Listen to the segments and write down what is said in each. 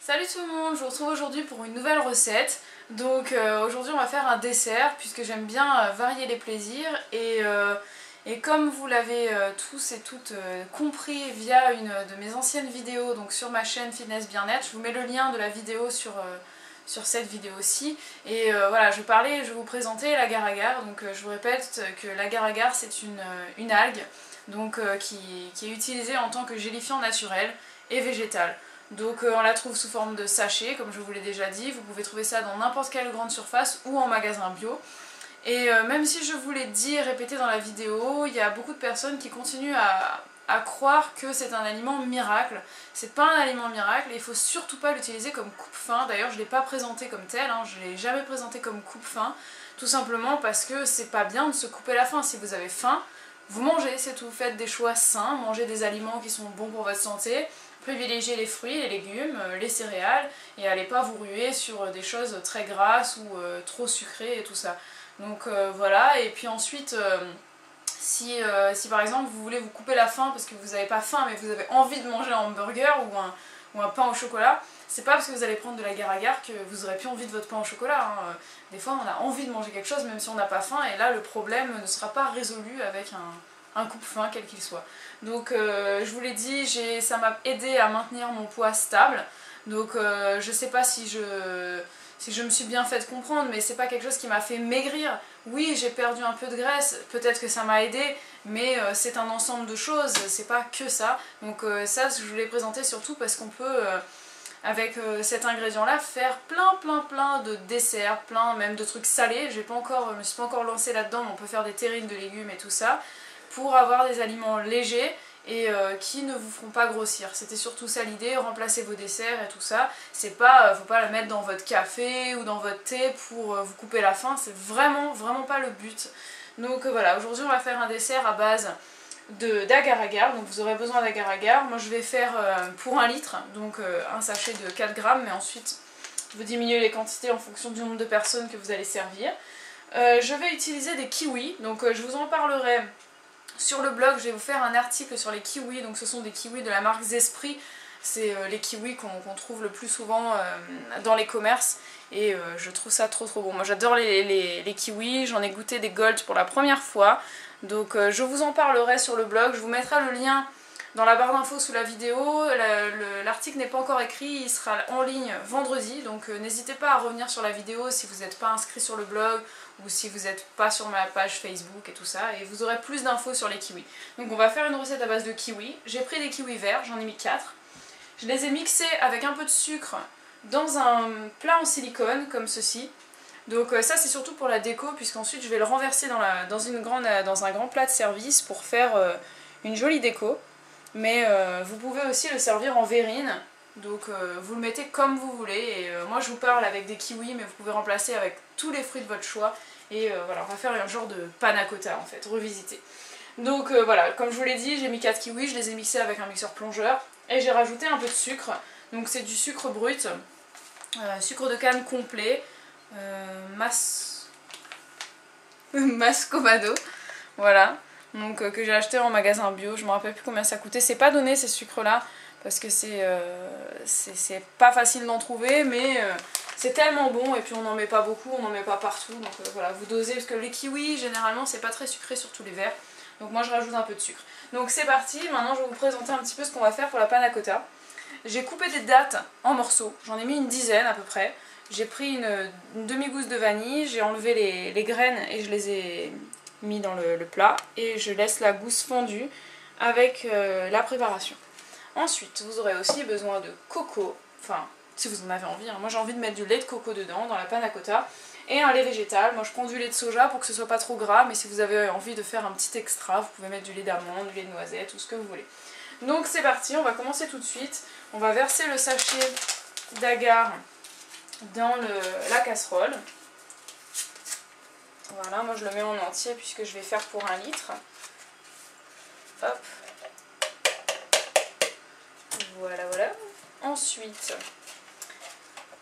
Salut tout le monde, je vous retrouve aujourd'hui pour une nouvelle recette. Donc aujourd'hui on va faire un dessert puisque j'aime bien varier les plaisirs et comme vous l'avez tous et toutes compris via une de mes anciennes vidéos donc sur ma chaîne Fitness Bien-être, je vous mets le lien de la vidéo sur cette vidéo-ci. Et voilà, je vais vous présenter l'agar-agar. Donc je vous répète que l'agar-agar c'est une algue donc, qui est utilisée en tant que gélifiant naturel et végétal. Donc on la trouve sous forme de sachet, comme je vous l'ai déjà dit. Vous pouvez trouver ça dans n'importe quelle grande surface ou en magasin bio. Et même si je vous l'ai dit et répété dans la vidéo, il y a beaucoup de personnes qui continuent à croire que c'est un aliment miracle. C'est pas un aliment miracle et il faut surtout pas l'utiliser comme coupe-faim. D'ailleurs je l'ai pas présenté comme tel, hein. Je l'ai jamais présenté comme coupe-faim. Tout simplement parce que c'est pas bien de se couper la faim. Si vous avez faim, vous mangez, c'est tout. Faites des choix sains, mangez des aliments qui sont bons pour votre santé. Privilégiez les fruits, les légumes, les céréales et allez pas vous ruer sur des choses très grasses ou trop sucrées et tout ça. Donc voilà, et puis ensuite si par exemple vous voulez vous couper la faim parce que vous n'avez pas faim mais vous avez envie de manger un hamburger ou un pain au chocolat, c'est pas parce que vous allez prendre de l'agar-agar que vous aurez plus envie de votre pain au chocolat, hein. Des fois on a envie de manger quelque chose même si on n'a pas faim et là le problème ne sera pas résolu avec un coupe-faim quel qu'il soit. Donc je vous l'ai dit, ça m'a aidé à maintenir mon poids stable. Donc je sais pas si je me suis bien fait comprendre, mais c'est pas quelque chose qui m'a fait maigrir. Oui, j'ai perdu un peu de graisse, peut-être que ça m'a aidé, mais c'est un ensemble de choses, c'est pas que ça. Donc ça, je vous l'ai présenté surtout parce qu'on peut, avec cet ingrédient-là, faire plein de desserts, plein même de trucs salés. Je me suis pas encore lancée là-dedans, mais on peut faire des terrines de légumes et tout ça, pour avoir des aliments légers et qui ne vous feront pas grossir. C'était surtout ça l'idée, remplacer vos desserts et tout ça. C'est pas, faut pas la mettre dans votre café ou dans votre thé pour vous couper la faim, c'est vraiment pas le but. Donc voilà, aujourd'hui on va faire un dessert à base d'agar-agar, donc vous aurez besoin d'agar-agar. Moi je vais faire pour 1 litre, donc un sachet de 4 grammes, mais ensuite vous diminuez les quantités en fonction du nombre de personnes que vous allez servir. Je vais utiliser des kiwis, donc je vous en parlerai sur le blog. Je vais vous faire un article sur les kiwis, donc ce sont des kiwis de la marque Zespri. C'est les kiwis qu'on trouve le plus souvent dans les commerces et je trouve ça trop bon. Moi j'adore les kiwis, j'en ai goûté des Gold pour la première fois, donc je vous en parlerai sur le blog. Je vous mettrai le lien dans la barre d'infos sous la vidéo. L'article n'est pas encore écrit, il sera en ligne vendredi, donc n'hésitez pas à revenir sur la vidéo si vous n'êtes pas inscrit sur le blog ou si vous n'êtes pas sur ma page Facebook et tout ça, et vous aurez plus d'infos sur les kiwis. Donc on va faire une recette à base de kiwis. J'ai pris des kiwis verts, j'en ai mis 4. Je les ai mixés avec un peu de sucre dans un plat en silicone comme ceci. Donc ça c'est surtout pour la déco, puisqu'ensuite je vais le renverser dans un grand plat de service pour faire une jolie déco. Mais vous pouvez aussi le servir en verrine, donc vous le mettez comme vous voulez. Et moi je vous parle avec des kiwis, mais vous pouvez remplacer avec tous les fruits de votre choix. Et voilà, on va faire un genre de panna cotta en fait, revisité. Donc voilà, comme je vous l'ai dit, j'ai mis 4 kiwis, je les ai mixés avec un mixeur plongeur. Et j'ai rajouté un peu de sucre, donc c'est du sucre brut, sucre de canne complet, mascovado, voilà. Donc que j'ai acheté en magasin bio, je me rappelle plus combien ça coûtait. C'est pas donné ces sucres là parce que c'est pas facile d'en trouver, mais c'est tellement bon et puis on n'en met pas beaucoup, on n'en met pas partout, donc voilà, vous dosez, parce que les kiwis généralement c'est pas très sucré, surtout les verts, donc moi je rajoute un peu de sucre. Donc c'est parti, maintenant je vais vous présenter un petit peu ce qu'on va faire pour la panna cotta. J'ai coupé des dattes en morceaux, j'en ai mis une dizaine à peu près. J'ai pris une demi-gousse de vanille, j'ai enlevé les graines et je les ai mis dans le plat et je laisse la gousse fondue avec la préparation. Ensuite vous aurez aussi besoin de coco, enfin si vous en avez envie, hein. Moi j'ai envie de mettre du lait de coco dedans dans la panna cotta et un lait végétal. Moi je prends du lait de soja pour que ce soit pas trop gras, mais si vous avez envie de faire un petit extra, vous pouvez mettre du lait d'amande, du lait de noisette, tout ce que vous voulez. Donc c'est parti, on va commencer tout de suite. On va verser le sachet d'agar dans la casserole. Voilà, moi je le mets en entier puisque je vais faire pour 1 litre. Hop. Voilà. Ensuite,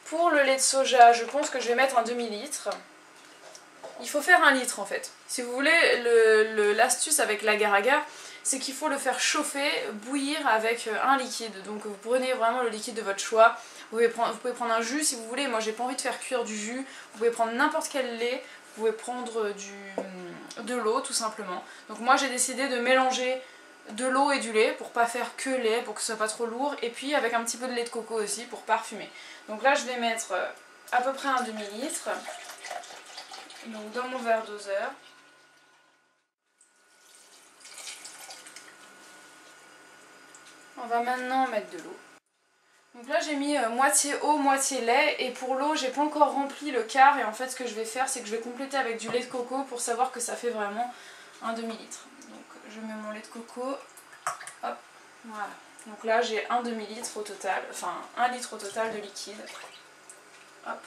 pour le lait de soja, je pense que je vais mettre un demi-litre. Il faut faire 1 litre en fait. Si vous voulez, l'astuce avec l'agar-agar, c'est qu'il faut le faire chauffer, bouillir avec un liquide. Donc vous prenez vraiment le liquide de votre choix. Vous pouvez prendre un jus si vous voulez, moi j'ai pas envie de faire cuire du jus. Vous pouvez prendre n'importe quel lait, vous pouvez prendre de l'eau tout simplement. Donc moi j'ai décidé de mélanger de l'eau et du lait pour pas faire que lait, pour que ce soit pas trop lourd, et puis avec un petit peu de lait de coco aussi pour parfumer. Donc là je vais mettre à peu près un demi-litre, donc dans mon verre doseur. On va maintenant mettre de l'eau. Donc là j'ai mis moitié eau, moitié lait, et pour l'eau j'ai pas encore rempli le quart, et en fait ce que je vais faire c'est que je vais compléter avec du lait de coco pour savoir que ça fait vraiment un demi-litre. Donc je mets mon lait de coco, hop, voilà. Donc là j'ai un demi-litre au total, enfin 1 litre au total de liquide. Hop.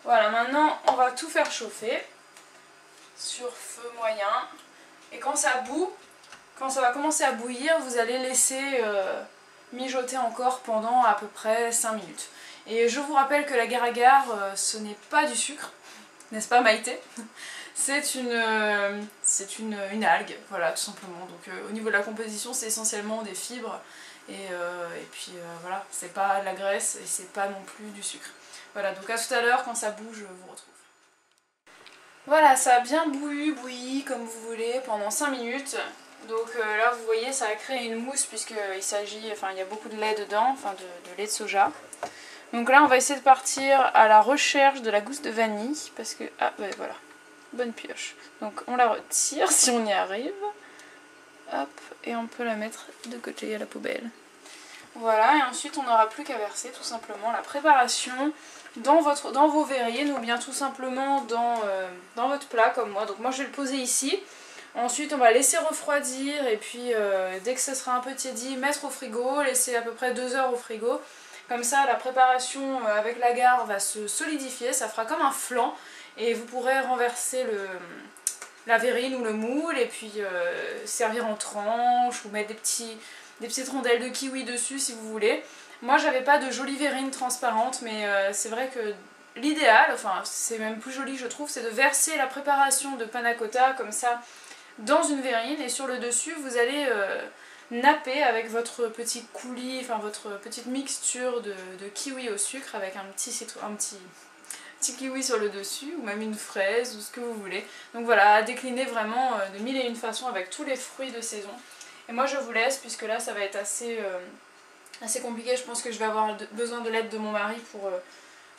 Voilà, maintenant on va tout faire chauffer sur feu moyen, et quand ça bout, quand ça va commencer à bouillir, vous allez laisser mijoter encore pendant à peu près 5 minutes. Et je vous rappelle que l'agar-agar, ce n'est pas du sucre, n'est-ce pas Maïté? C'est une algue, voilà, tout simplement. Donc au niveau de la composition, c'est essentiellement des fibres, et puis voilà, c'est pas de la graisse et c'est pas non plus du sucre. Voilà, donc à tout à l'heure, quand ça bouge, je vous retrouve. Voilà, ça a bien bouilli comme vous voulez pendant 5 minutes. Donc là vous voyez ça a créé une mousse puisqu'il s'agit, enfin il y a beaucoup de lait dedans, enfin de lait de soja. Donc là on va essayer de partir à la recherche de la gousse de vanille parce que, ah ouais voilà, bonne pioche. Donc on la retire si on y arrive, hop, et on peut la mettre de côté à la poubelle. Voilà, et ensuite on n'aura plus qu'à verser tout simplement la préparation dans vos verrines ou bien tout simplement dans votre plat comme moi. Donc moi je vais le poser ici. Ensuite on va laisser refroidir et puis dès que ce sera un peu tiédi, mettre au frigo, laisser à peu près 2 heures au frigo. Comme ça la préparation avec l'agar va se solidifier, ça fera comme un flan et vous pourrez renverser la verrine ou le moule et puis servir en tranches ou mettre des petites rondelles de kiwi dessus si vous voulez. Moi j'avais pas de jolie verrine transparente mais c'est vrai que l'idéal, enfin c'est même plus joli je trouve, c'est de verser la préparation de panna cotta comme ça dans une verrine et sur le dessus vous allez napper avec votre petit coulis, enfin votre petite mixture de kiwi au sucre avec un petit kiwi sur le dessus ou même une fraise ou ce que vous voulez. Donc voilà, à décliner vraiment de mille et une façons avec tous les fruits de saison. Et moi je vous laisse puisque là ça va être assez compliqué, je pense que je vais avoir besoin de l'aide de mon mari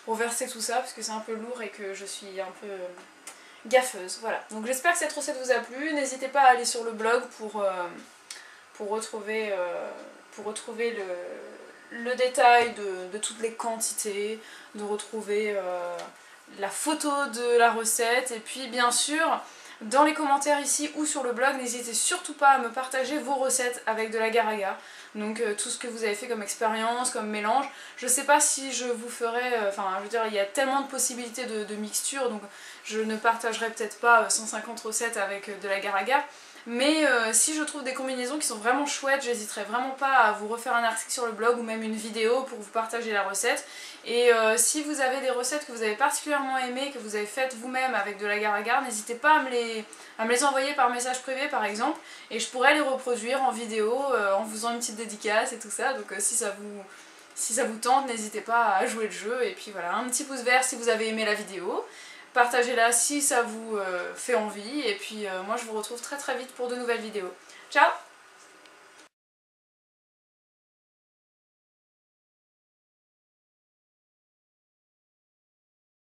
pour verser tout ça parce que c'est un peu lourd et que je suis un peu gaffeuse. Voilà, donc j'espère que cette recette vous a plu, n'hésitez pas à aller sur le blog pour retrouver le détail de toutes les quantités, de retrouver la photo de la recette et puis bien sûr dans les commentaires ici ou sur le blog n'hésitez surtout pas à me partager vos recettes avec de l'agar-agar. Donc tout ce que vous avez fait comme expérience, comme mélange. Je sais pas si je vous ferai, enfin je veux dire il y a tellement de possibilités de mixture donc je ne partagerai peut-être pas 150 recettes avec de l'agar-agar. Mais si je trouve des combinaisons qui sont vraiment chouettes, j'hésiterai vraiment pas à vous refaire un article sur le blog ou même une vidéo pour vous partager la recette. Et si vous avez des recettes que vous avez particulièrement aimées, que vous avez faites vous-même avec de l'agar-agar, n'hésitez pas à me les envoyer par message privé par exemple. Et je pourrais les reproduire en vidéo en vous faisant une petite dédicace et tout ça. Donc si ça vous tente, n'hésitez pas à jouer le jeu. Et puis voilà, un petit pouce vert si vous avez aimé la vidéo. Partagez-la si ça vous fait envie et puis moi je vous retrouve très très vite pour de nouvelles vidéos. Ciao!